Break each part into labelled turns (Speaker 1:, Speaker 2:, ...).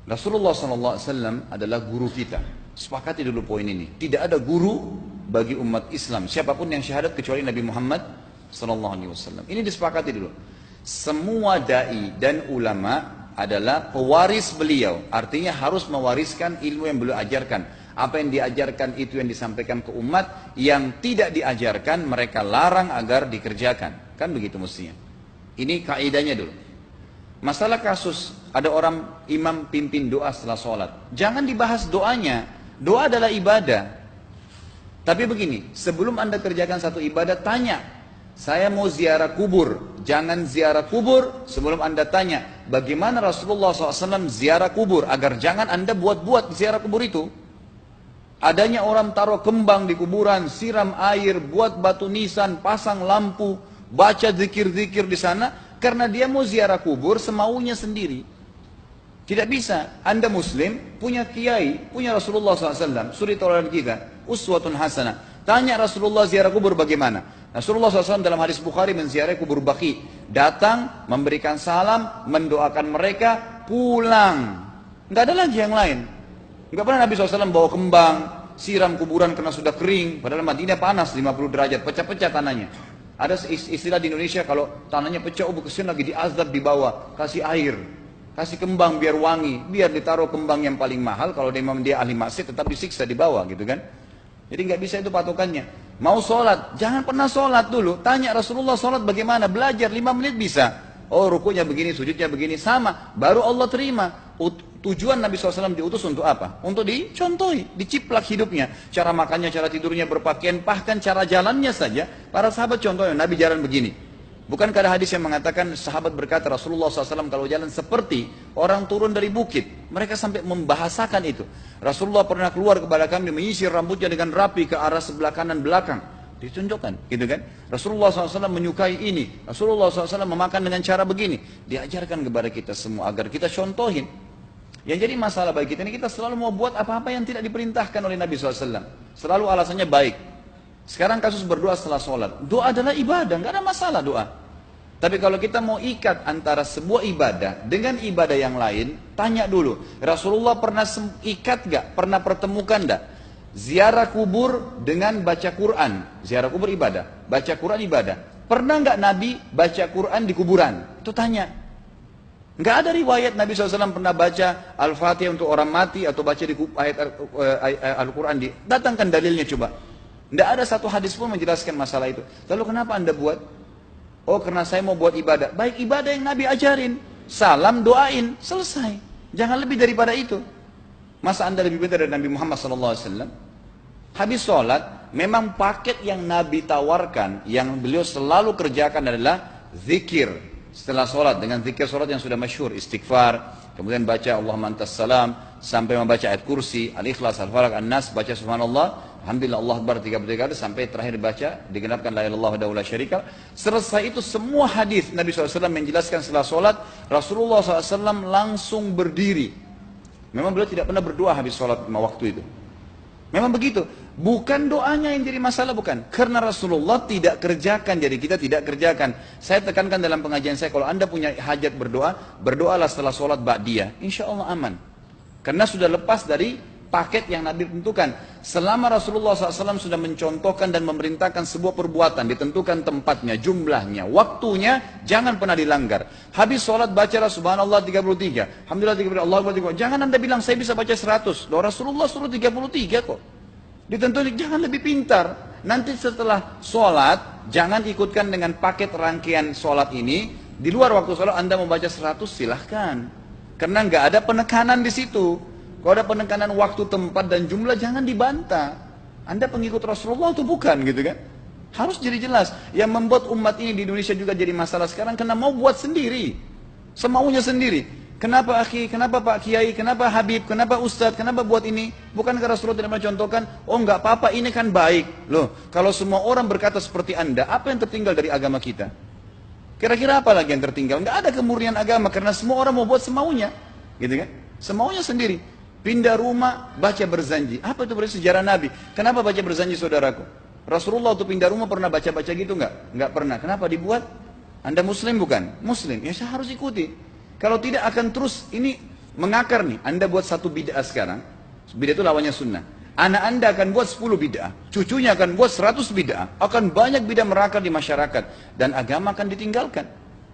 Speaker 1: Rasulullah SAW adalah guru kita. Sepakati dulu poin ini. Tidak ada guru bagi umat Islam siapapun yang syahadat kecuali Nabi Muhammad SAW. Ini disepakati dulu. Semua dai dan ulama adalah pewaris beliau. Artinya harus mewariskan ilmu yang beliau ajarkan. Apa yang diajarkan itu yang disampaikan ke umat. Yang tidak diajarkan mereka larang agar dikerjakan. Kan begitu mestinya. Ini kaidahnya dulu. Masalah kasus ada orang imam pimpin doa setelah sholat. Jangan dibahas doanya. Doa adalah ibadah. Tapi begini, sebelum anda kerjakan satu ibadah, tanya. Saya mau ziarah kubur. Jangan ziarah kubur sebelum anda tanya. Bagaimana Rasulullah SAW ziarah kubur. Agar jangan anda buat-buat ziarah kubur itu. Adanya orang taruh kembang di kuburan, siram air, buat batu nisan, pasang lampu, baca zikir-zikir di sana. Karena dia mau ziarah kubur semaunya sendiri. Tidak bisa. Anda muslim, punya kiai, punya Rasulullah SAW. Suri toladan kita, uswatun hasanah. Tanya Rasulullah ziarah kubur bagaimana? Rasulullah SAW dalam hadis Bukhari menziarahi kubur Baqi. Datang, memberikan salam, mendoakan mereka, pulang. Nggak ada lagi yang lain. Nggak pernah Nabi SAW bawa kembang, siram kuburan karena sudah kering. Padahal Madinah panas 50 derajat, pecah-pecah tanahnya. Ada istilah di Indonesia kalau tanahnya pecah, kesian lagi diazab di bawah, kasih air, kasih kembang biar wangi, biar ditaruh kembang yang paling mahal. Kalau dia ahli maksiat tetap disiksa di bawah, gitu kan? Jadi nggak bisa itu patokannya. Mau sholat, jangan pernah sholat dulu. Tanya Rasulullah sholat bagaimana, belajar 5 menit bisa. Oh rukunya begini, sujudnya begini, sama. Baru Allah terima. Tujuan Nabi SAW diutus untuk apa? Untuk dicontohi, diciplak hidupnya. Cara makannya, cara tidurnya, berpakaian, bahkan cara jalannya saja. Para sahabat contohnya, Nabi jalan begini. Bukankah ada hadis yang mengatakan sahabat berkata Rasulullah SAW kalau jalan seperti orang turun dari bukit. Mereka sampai membahasakan itu. Rasulullah pernah keluar kepada kami menyisir rambutnya dengan rapi ke arah sebelah kanan belakang. Ditunjukkan, gitu kan? Rasulullah SAW menyukai ini. Rasulullah SAW memakan dengan cara begini. Diajarkan kepada kita semua agar kita contohin. Yang jadi masalah bagi kita ini, kita selalu mau buat apa-apa yang tidak diperintahkan oleh Nabi SAW. Selalu alasannya baik. Sekarang kasus berdoa setelah sholat. Doa adalah ibadah, nggak ada masalah doa. Tapi kalau kita mau ikat antara sebuah ibadah dengan ibadah yang lain, tanya dulu. Rasulullah pernah ikat nggak? Pernah pertemukan nggak? Ziarah kubur dengan baca Quran. Ziarah kubur ibadah, baca Quran ibadah. Pernah nggak Nabi baca Quran di kuburan? Itu tanya. Nggak ada riwayat Nabi SAW pernah baca Al-Fatihah untuk orang mati atau baca di ayat Al-Quran. Datangkan dalilnya coba. Nggak ada satu hadis pun menjelaskan masalah itu. Lalu kenapa anda buat? Oh karena saya mau buat ibadah. Baik ibadah yang Nabi ajarin. Salam doain, selesai. Jangan lebih daripada itu. Masa anda lebih pintar dari Nabi Muhammad SAW? Habis sholat, memang paket yang Nabi tawarkan, yang beliau selalu kerjakan adalah zikir. Setelah sholat, dengan zikir sholat yang sudah masyhur, istighfar, kemudian baca Allahumma antas salam, sampai membaca ayat kursi, al-ikhlas, al-falaq, an-nas, baca subhanallah, alhamdulillah, Allah akbar 33 kali, sampai terakhir baca, digenapkan la ilaha illallah wahdahu la syarika. Selesai itu semua hadis Nabi SAW menjelaskan setelah sholat, Rasulullah SAW langsung berdiri. Memang beliau tidak pernah berdoa habis sholat 5 waktu itu. Memang begitu. Bukan doanya yang jadi masalah, bukan. Karena Rasulullah tidak kerjakan, jadi kita tidak kerjakan. Saya tekankan dalam pengajian saya, kalau anda punya hajat berdoa, berdoalah setelah sholat ba'diyah. Insya Allah aman. Karena sudah lepas dari paket yang Nabi tentukan. Selama Rasulullah SAW sudah mencontohkan dan memerintahkan sebuah perbuatan, ditentukan tempatnya, jumlahnya, waktunya, jangan pernah dilanggar. Habis sholat bacalah subhanallah 33, alhamdulillah 33, Allah akbar 33. Jangan anda bilang saya bisa baca 100. Loh Rasulullah suruh 33 kok. Ditentukan, jangan lebih pintar. Nanti setelah sholat, jangan ikutkan dengan paket rangkaian sholat ini. Di luar waktu sholat anda membaca 100 silahkan. Karena nggak ada penekanan di situ. Kalau ada penekanan waktu, tempat, dan jumlah, jangan dibantah. Anda pengikut Rasulullah atau bukan, gitu kan? Harus jadi jelas. Yang membuat umat ini di Indonesia juga jadi masalah sekarang, karena mau buat sendiri. Semaunya sendiri. Kenapa akhi, kenapa Pak Kiai, kenapa Habib, kenapa Ustadz, kenapa buat ini? Bukankah Rasulullah tidak mencontohkan? Oh enggak apa-apa, ini kan baik. Loh, kalau semua orang berkata seperti Anda, apa yang tertinggal dari agama kita? Kira-kira apa lagi yang tertinggal? Enggak ada kemurnian agama, karena semua orang mau buat semaunya. Gitu kan? Semaunya sendiri. Pindah rumah, baca berzanji. Apa itu berarti sejarah Nabi? Kenapa baca berzanji saudaraku? Rasulullah waktu pindah rumah pernah baca-baca gitu enggak? Enggak pernah. Kenapa dibuat? Anda muslim bukan? Muslim. Ya saya harus ikuti. Kalau tidak akan terus ini Mengakar nih, Anda buat satu bid'ah sekarang, bid'ah itu lawannya sunnah. Anak Anda akan buat 10 bid'ah, cucunya akan buat 100 bid'ah, akan banyak bid'ah merakar di masyarakat, dan agama akan ditinggalkan.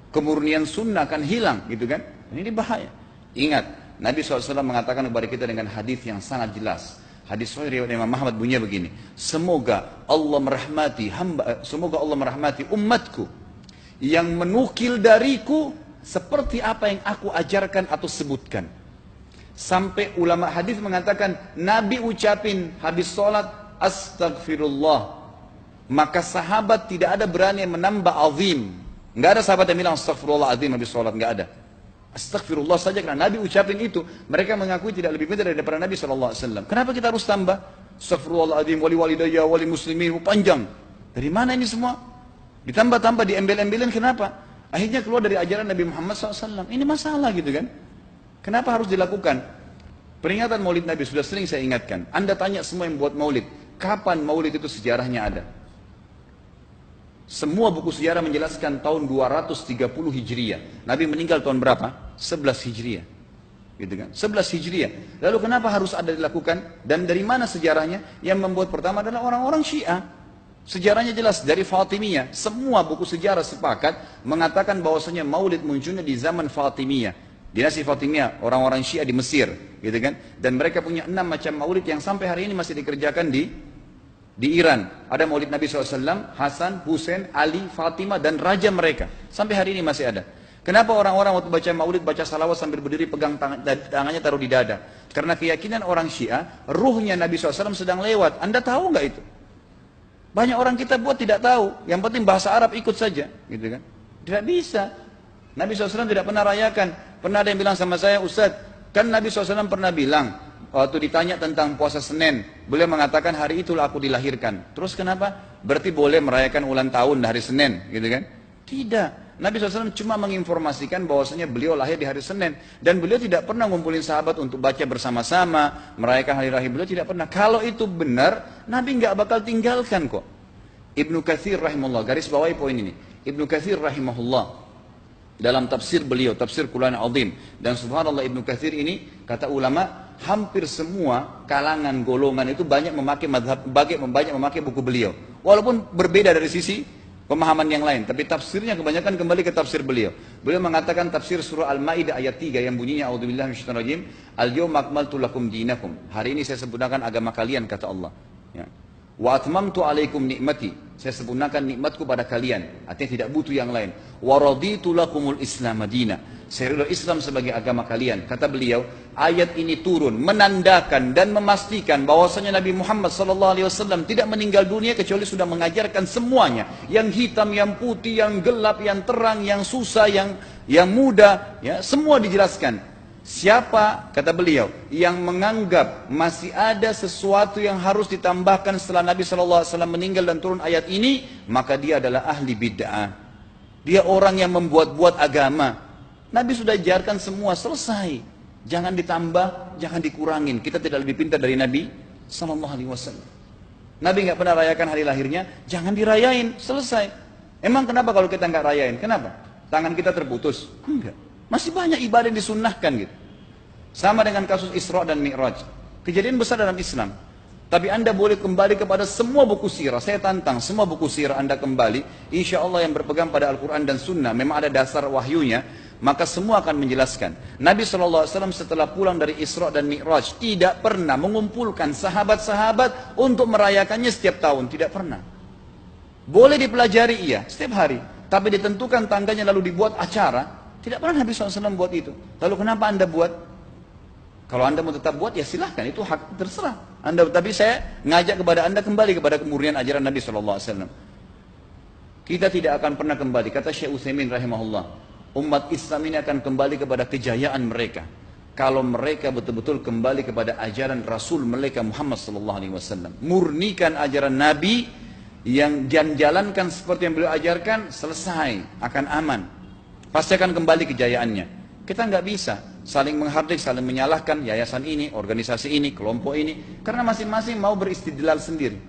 Speaker 1: Kemurnian sunnah akan hilang, gitu kan? Ini bahaya. Ingat, Nabi SAW mengatakan kepada kita dengan hadis yang sangat jelas. Hadis sahih riwayat Imam Ahmad bunyinya begini, semoga Allah merahmati umatku yang menukil dariku seperti apa yang aku ajarkan atau sebutkan. Sampai ulama hadis mengatakan, Nabi ucapin habis sholat, astagfirullah. Maka sahabat tidak ada berani yang menambah azim. Nggak ada sahabat yang bilang astagfirullah azim habis sholat, nggak ada. Astagfirullah saja karena Nabi ucapin itu. Mereka mengakui tidak lebih benar daripada Nabi SAW. Kenapa kita harus tambah? Astagfirullahaladzim, wali walidayya, wali muslimin, panjang. Dari mana ini semua? Ditambah-tambah, diembel-embelin, kenapa? Akhirnya keluar dari ajaran Nabi Muhammad SAW. Ini masalah gitu kan? Kenapa harus dilakukan? Peringatan maulid Nabi sudah sering saya ingatkan. Anda tanya semua yang buat maulid, kapan maulid itu sejarahnya ada? Semua buku sejarah menjelaskan tahun 230 Hijriah. Nabi meninggal tahun berapa? 11 Hijriah. Gitu kan? 11 Hijriah. Lalu kenapa harus ada dilakukan? Dan dari mana sejarahnya? Yang membuat pertama adalah orang-orang Syiah. Sejarahnya jelas dari Fatimiyah. Semua buku sejarah sepakat mengatakan bahwasanya maulid munculnya di zaman Fatimiyah. Dinasti Fatimiyah, orang-orang Syiah di Mesir, gitu kan? Dan mereka punya 6 macam maulid yang sampai hari ini masih dikerjakan di Iran. Ada maulid Nabi SAW, Hasan, Husain, Ali, Fatimah, dan raja mereka. Sampai hari ini masih ada. Kenapa orang-orang waktu baca maulid, baca salawat sambil berdiri pegang tangannya taruh di dada? Karena keyakinan orang Syiah, ruhnya Nabi SAW sedang lewat. Anda tahu nggak itu? Banyak orang kita buat tidak tahu. Yang penting bahasa Arab ikut saja, gitu kan? Tidak bisa. Nabi SAW tidak pernah rayakan. Pernah ada yang bilang sama saya, Ustaz, kan Nabi SAW pernah bilang, waktu ditanya tentang puasa Senin, beliau mengatakan hari itulah aku dilahirkan. Terus kenapa? Berarti boleh merayakan ulang tahun hari Senin, gitu kan? Tidak. Nabi SAW cuma menginformasikan bahwasanya beliau lahir di hari Senin. Dan beliau tidak pernah ngumpulin sahabat untuk baca bersama-sama, merayakan hari raya. Beliau tidak pernah. Kalau itu benar, Nabi nggak bakal tinggalkan kok. Ibnu Katsir rahimahullah, garis bawahi poin ini. Ibnu Katsir rahimahullah, dalam tafsir beliau, tafsir Quran Azim. Dan subhanallah Ibnu Katsir ini, kata ulama, hampir semua kalangan golongan itu banyak memakai banyak memakai buku beliau. Walaupun berbeda dari sisi pemahaman yang lain, tapi tafsirnya kebanyakan kembali ke tafsir beliau. Beliau mengatakan tafsir surah Al-Maidah ayat 3 yang bunyinya a'udzubillahi minasyaitonir rajim, al-yawma akmaltu lakum dinakum. Hari ini saya sempurnakan agama kalian, kata Allah. Ya. Wa atmamtu alaikum nikmati. Saya sempurnakan nikmatku pada kalian. Artinya tidak butuh yang lain. Wa raditu lakumul Islam madina. Saya ridho Islam sebagai agama kalian. Kata beliau, ayat ini turun menandakan dan memastikan bahwasanya Nabi Muhammad SAW tidak meninggal dunia kecuali sudah mengajarkan semuanya. Yang hitam, yang putih, yang gelap, yang terang, yang susah, yang muda, ya, semua dijelaskan. Siapa, kata beliau, yang menganggap masih ada sesuatu yang harus ditambahkan setelah Nabi SAW meninggal dan turun ayat ini, maka dia adalah ahli bid'ah. Dia orang yang membuat-buat agama. Nabi sudah ajarkan semua, selesai. Jangan ditambah, jangan dikurangin. Kita tidak lebih pintar dari Nabi SAW. Nabi nggak pernah rayakan hari lahirnya, jangan dirayain, selesai. Emang kenapa kalau kita nggak rayain? Kenapa? Tangan kita terputus? Enggak. Masih banyak ibadah yang disunnahkan gitu. Sama dengan kasus Isra dan Mi'raj. Kejadian besar dalam Islam. Tapi Anda boleh kembali kepada semua buku sirah. Saya tantang semua buku sirah Anda kembali. Insya Allah yang berpegang pada Al-Quran dan Sunnah. Memang ada dasar wahyunya. Maka semua akan menjelaskan. Nabi SAW setelah pulang dari Isra dan Mi'raj tidak pernah mengumpulkan sahabat-sahabat untuk merayakannya setiap tahun. Tidak pernah. Boleh dipelajari iya, setiap hari. Tapi ditentukan tanggalnya lalu dibuat acara. Tidak pernah Nabi SAW buat itu. Lalu kenapa Anda buat? Kalau Anda mau tetap buat, ya silahkan. Itu hak terserah Anda. Tapi saya ngajak kepada Anda kembali kepada kemurnian ajaran Nabi SAW. Kita tidak akan pernah kembali. Kata Syekh Utsaimin rahimahullah, umat Islam ini akan kembali kepada kejayaan mereka kalau mereka betul-betul kembali kepada ajaran Rasul mereka Muhammad SAW. Murnikan ajaran Nabi yang jalankan seperti yang beliau ajarkan, selesai, akan aman. Pasti akan kembali kejayaannya. Kita nggak bisa saling menghardik, saling menyalahkan yayasan ini, organisasi ini, kelompok ini, karena masing-masing mau beristidlal sendiri,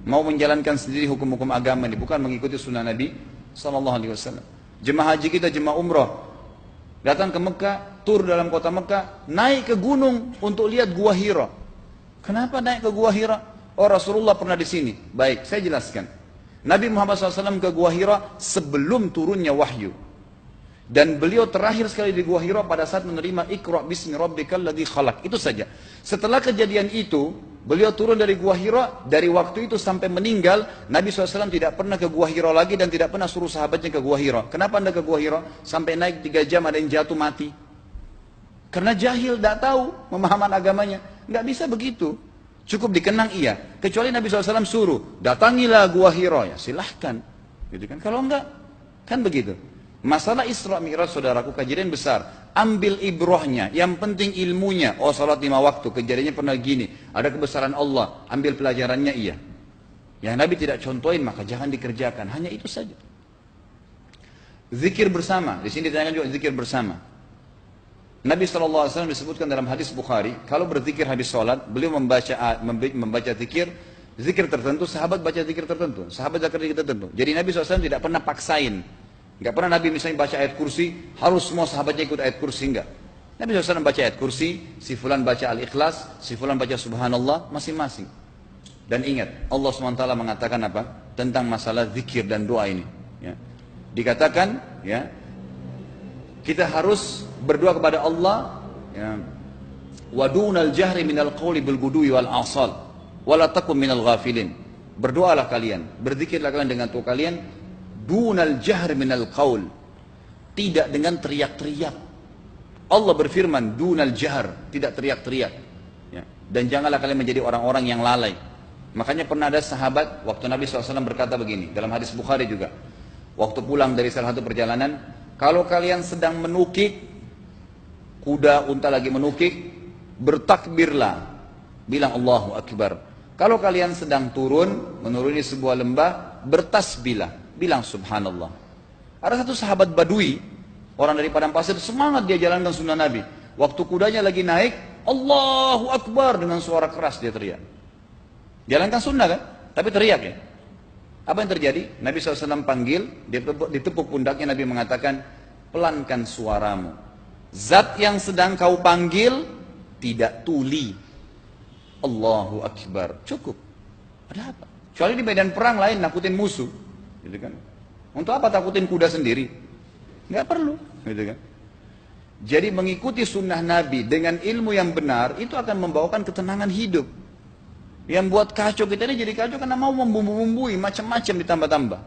Speaker 1: mau menjalankan sendiri hukum-hukum agama ini, bukan mengikuti sunnah Nabi SAW. Jemaah haji kita, jemaah umrah, datang ke Mekah, tur dalam kota Mekah, naik ke gunung untuk lihat Gua Hira. Kenapa naik ke Gua Hira? Oh, Rasulullah pernah di sini. Baik, saya jelaskan. Nabi Muhammad SAW ke Gua Hira sebelum turunnya wahyu. Dan beliau terakhir sekali di Gua Hira pada saat menerima Iqra bismi rabbikal ladzi khalaq. Itu saja. Setelah kejadian itu, beliau turun dari Gua Hira, dari waktu itu sampai meninggal, Nabi SAW tidak pernah ke Gua Hira lagi dan tidak pernah suruh sahabatnya ke Gua Hira. Kenapa anda ke Gua Hira? Sampai naik 3 jam ada yang jatuh mati. Karena jahil, tidak tahu pemahaman agamanya. Nggak bisa begitu. Cukup dikenang iya. Kecuali Nabi SAW suruh, datangilah Gua Hira. Ya silahkan. Gitu kan? Kalau enggak, kan begitu. Masalah Isra Mi'raj, saudaraku, kejadian besar. Ambil ibrohnya, yang penting ilmunya. Oh, salat 5 waktu, kejadiannya pernah gini. Ada kebesaran Allah, ambil pelajarannya iya. Yang Nabi tidak contohin, maka jangan dikerjakan. Hanya itu saja. Zikir bersama, di sini ditanyakan juga zikir bersama. Nabi SAW disebutkan dalam hadis Bukhari, kalau berzikir habis sholat, beliau membaca zikir tertentu, sahabat baca zikir tertentu, sahabat baca zikir tertentu. Jadi Nabi SAW tidak pernah paksain. Enggak pernah Nabi misalnya baca ayat kursi, harus semua sahabatnya ikut ayat kursi, enggak. Nabi SAW baca ayat kursi, si fulan baca al-ikhlas, si fulan baca subhanallah, masing-masing. Dan ingat, Allah SWT mengatakan apa? Tentang masalah zikir dan doa ini. Ya. Dikatakan, ya, kita harus berdoa kepada Allah, ya, wadunal jahri minal qawli bil gudui wal asal, wala takum minal ghafilin. Berdoalah kalian, berzikirlah kalian dengan doa kalian, dunal jahr minal qaul, tidak dengan teriak-teriak. Allah berfirman dunal jahr, tidak teriak-teriak, ya. Dan janganlah kalian menjadi orang-orang yang lalai. Makanya pernah ada sahabat waktu Nabi SAW berkata begini dalam hadis Bukhari juga, waktu pulang dari salah satu perjalanan, kalau kalian sedang menukik kuda, unta lagi menukik, bertakbirlah, bilang Allahu Akbar. Kalau kalian sedang turun menuruni sebuah lembah, bertasbihlah, bilang subhanallah. Ada satu sahabat Badui, orang dari padang pasir, semangat dia jalankan sunnah Nabi. Waktu kudanya lagi naik, Allahu Akbar, dengan suara keras dia teriak. Jalankan sunnah kan? Tapi teriak ya. Apa yang terjadi? Nabi SAW panggil, ditepuk pundaknya, Nabi mengatakan, pelankan suaramu. Zat yang sedang kau panggil tidak tuli. Allahu Akbar. Cukup. Ada apa? Kecuali di medan perang lain nakutin musuh. Gitu kan? Untuk apa takutin kuda sendiri? Nggak perlu, gitu kan? Jadi mengikuti sunnah Nabi dengan ilmu yang benar itu akan membawakan ketenangan hidup. Yang buat kacau kita ini jadi kacau karena mau membumbu-bumbui macam-macam ditambah-tambah.